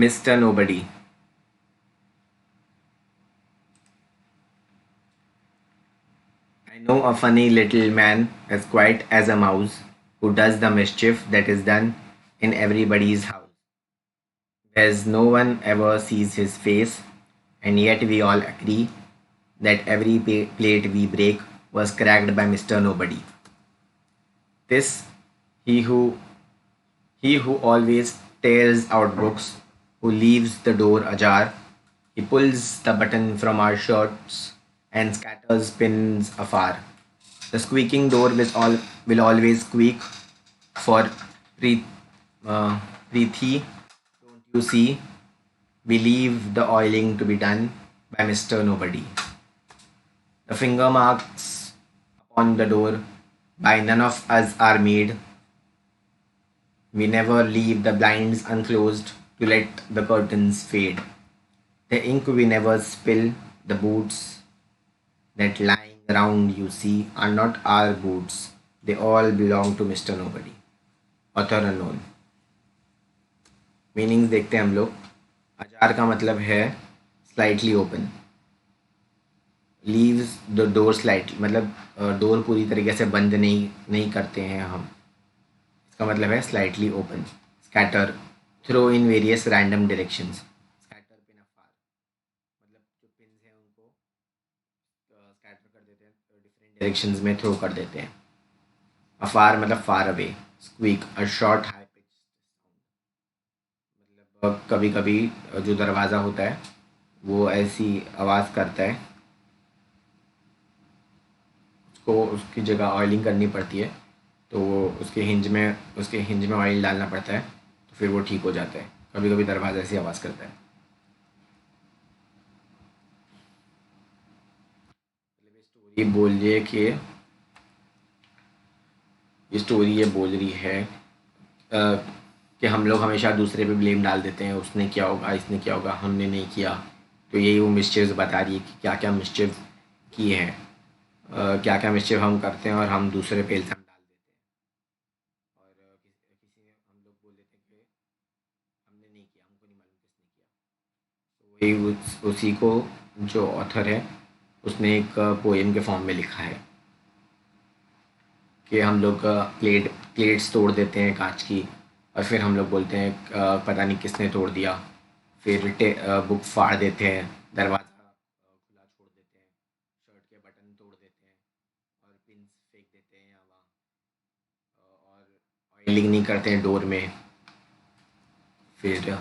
Mr. Nobody. I know a funny little man as quiet as a mouse who does the mischief that is done in everybody's house. There's no one ever sees his face, and yet we all agree that every plate we break was cracked by Mr. Nobody. This he who he who always tears out books, who leaves the door ajar, he pulls the button from our shirts and scatters pins afar. The squeaking door will always squeak for Preet, uh, Preeti. Don't you see? We leave the oiling to be done by Mr. Nobody. The finger marks upon the door by none of us are made. We never leave the blinds unclosed to let the curtains fade. The ink we never spill, the boots that lying around you see are not our boots. They all belong to Mr. Nobody. Author unknown. Meanings देखते हैं हम लोग. अजार का मतलब है slightly open. Leaves the door slightly मतलब door पूरी तरीके से बंद नहीं करते हैं हम. इसका मतलब है slightly open. Scatter, throw in various random directions. Scatter pin afar मतलब जो पिन्स हैं उनको स्कैटर कर देते हैं, डिफरेंट डायरेक्शंस में थ्रो कर देते हैं. अफार मतलब far away. Squeak, a short high pitch. मतलब कभी कभी जो दरवाज़ा होता है वो ऐसी आवाज़ करता है, उसको उसकी जगह ऑयलिंग करनी पड़ती है तो वो उसके हिंज में ऑयल डालना पड़ता है तो फिर वो ठीक हो जाता है. कभी कभी दरवाज़ा ऐसी आवाज़ करता है. स्टोरी बोल रही है कि ये स्टोरी ये बोल रही है कि हम लोग हमेशा दूसरे पे ब्लेम डाल देते हैं. उसने किया होगा, इसने किया होगा, हमने नहीं किया. तो यही वो मिस्चीव्स बता रही है कि क्या क्या मिस्चीव की है, क्या क्या मिस्चीव हम करते हैं और हम दूसरे पे इल्ज़ाम डाल देते हैं. और किसी ने हम लोग बोल देते हैं कि हमने नहीं किया, हमको नहीं मालूम किसने किया. तो वही उसी को जो ऑथर है उसने एक पोएम के फॉर्म में लिखा है कि हम लोग प्लेट्स तोड़ देते हैं कांच की और फिर हम लोग बोलते हैं पता नहीं किसने तोड़ दिया. फिर बुक फाड़ देते हैं, दरवाज़ा खुला छोड़ देते हैं, शर्ट के बटन तोड़ देते हैं और पिन्स फेंक देते हैं यहाँ वहाँ. और ऑयलिंग नहीं करते हैं डोर में. फिर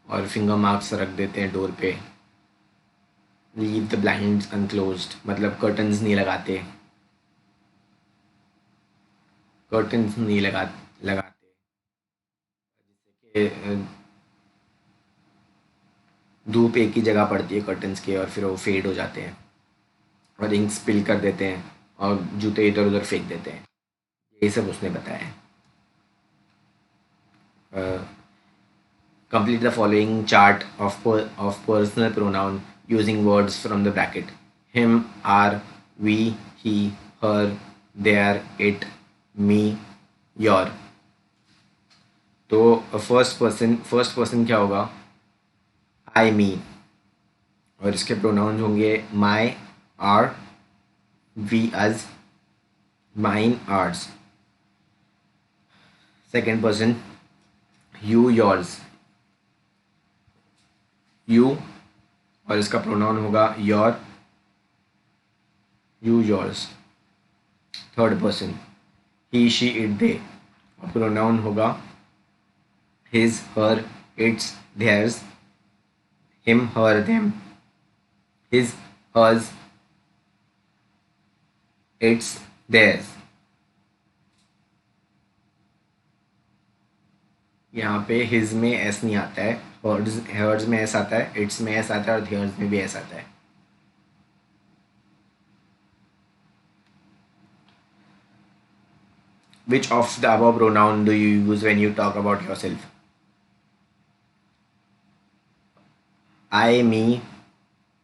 और फिंगर मार्क्स रख देते हैं डोर पे. लीव द ब्लाइंड्स अनक्लोज्ड मतलब कर्टन्स नहीं लगाते जिससे कि धूप एक ही जगह पड़ती है कर्टन्स के और फिर वो फेड हो जाते हैं. और इंक स्पिल कर देते हैं और जूते इधर उधर फेंक देते हैं. यही सब उसने बताया है. Complete the following chart of personal pronoun using words from the bracket. Him, our, we, he, her, their, it, me, your. तो फर्स्ट पर्सन क्या होगा? I, me. और इसके प्रोनाउंस होंगे my, our, we, us, mine, ours. Second person you, yours. You और इसका pronoun होगा your, you, yours. Third person he, she, it, they. और प्रोनाउन होगा his, her, its, theirs. Him, her, them. His, hers, its, theirs. यहाँ पे his में S नहीं आता है, हर्स में एस आता है, इट्स में एस आता है और देयर्स में भी एस आता है. Which of the above pronoun do you use when you talk about yourself? I, me,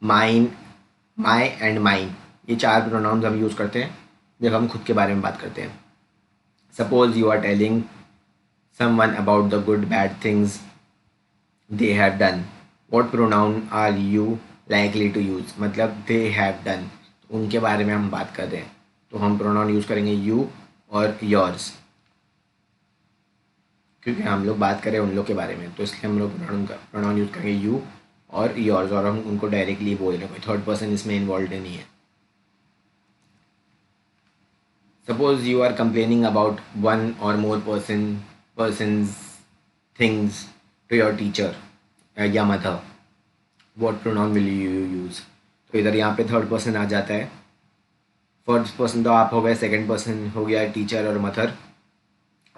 mine, my and mine. ये चार प्रोनाउंस हम यूज़ करते हैं जब हम खुद के बारे में बात करते हैं. Suppose you are telling someone about the good bad things they have done. What pronoun are you likely to use? मतलब they have done, उनके बारे में हम बात कर रहे हैं, तो हम प्रोनाउन यूज करेंगे you और yours, क्योंकि हम लोग बात करें उन लोग के बारे में, तो इसलिए हम लोग प्रोनाउन यूज करेंगे you और yours, और हम उनको डायरेक्टली बोल रहे हैं, कोई थर्ड पर्सन इसमें इन्वॉल्व नहीं है. Suppose you are complaining about one or more person's things to your teacher या mother. What pronoun will you use? तो इधर यहाँ पे थर्ड पर्सन आ जाता है. फर्स्ट पर्सन तो आप हो गए, सेकंड पर्सन हो गया टीचर और मदर,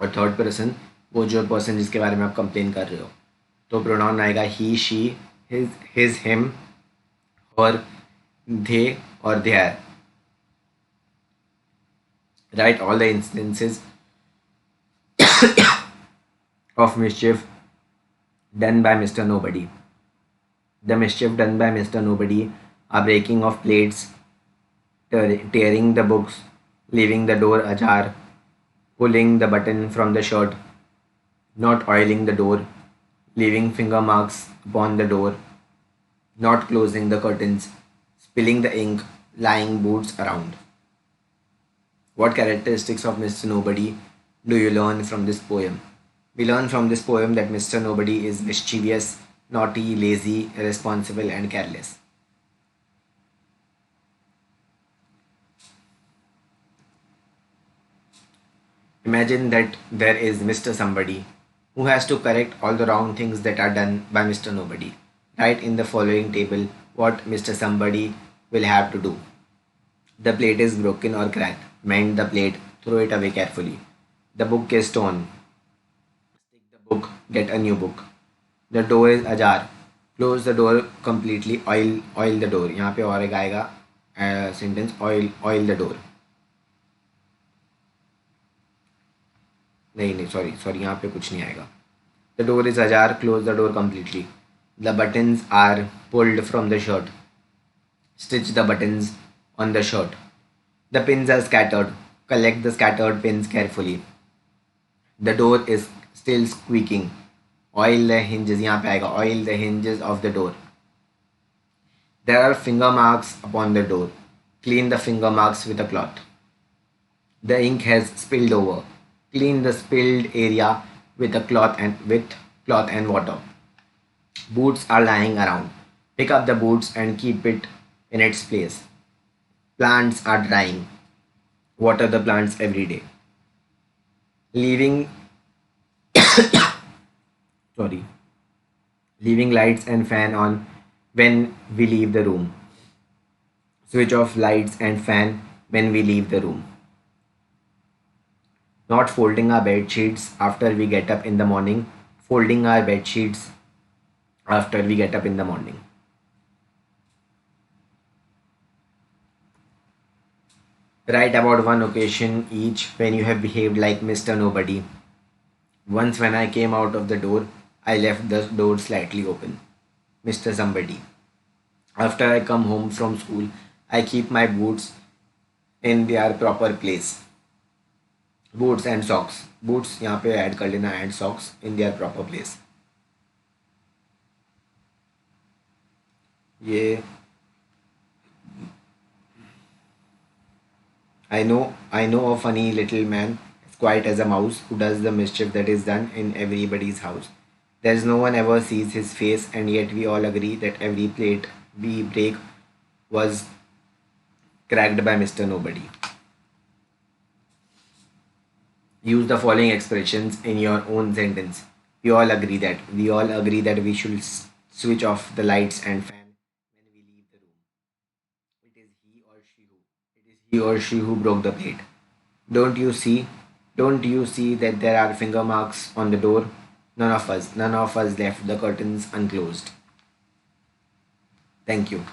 और थर्ड पर्सन वो जो पर्सन जिसके बारे में आप कंप्लेन कर रहे हो. तो प्रोनाउन आएगा ही, शी, हिज, हिम, और they or their. Write all the instances of mischief done by Mr. Nobody. The mischief done by Mr. Nobody are breaking of plates, tearing the books, leaving the door ajar, pulling the button from the shirt, not oiling the door, leaving finger marks upon the door, not closing the curtains, spilling the ink, lying boots around. What characteristics of Mr. Nobody do you learn from this poem? We learn from this poem that Mr. Nobody is mischievous, naughty, lazy, irresponsible, and careless. Imagine that there is Mr. Somebody who has to correct all the wrong things that are done by Mr. Nobody. Write in the following table what Mr. Somebody will have to do. The plate is broken or cracked. Mend the plate. Throw it away carefully. The book is torn. Stick the book. Get a new book. The door is ajar. Close the door completely. Oil the door. यहाँ पे और एक आएगा sentence, oil the door. नहीं, sorry, यहाँ पे कुछ नहीं आएगा. The door is ajar. Close the door completely. The buttons are pulled from the shirt. Stitch the buttons on the shirt. The pins are scattered. Collect the scattered pins carefully. The door is still squeaking. Oil the hinges. यहाँ पे आएगा oil the hinges of the door. There are finger marks upon the door. Clean the finger marks with a cloth. The ink has spilled over. Clean the spilled area with a cloth and water. Boots are lying around. Pick up the boots and keep it in its place. Plants are drying. Water the plants every day. Leaving sorry. Leaving lights and fan on when we leave the room. Switch off lights and fan when we leave the room. Not folding our bed sheets after we get up in the morning. Folding our bed sheets after we get up in the morning. Write about one occasion each when you have behaved like Mr. Nobody. Once when I came out of the door, I left the door slightly open. Mr. Somebody. After I come home from school, I keep my boots in their proper place. Boots and socks. Boots यहाँ पे add कर लेना and socks in their proper place. ये I know a funny little man, as quiet as a mouse, who does the mischief that is done in everybody's house. There's no one ever sees his face, and yet we all agree that every plate we break was cracked by Mr. Nobody. Use the following expressions in your own sentence. We all agree that we should switch off the lights and fan when we leave the room. It is he or she who broke the plate. Don't you see? Don't you see that there are finger marks on the door? None of us left the curtains unclosed. Thank you.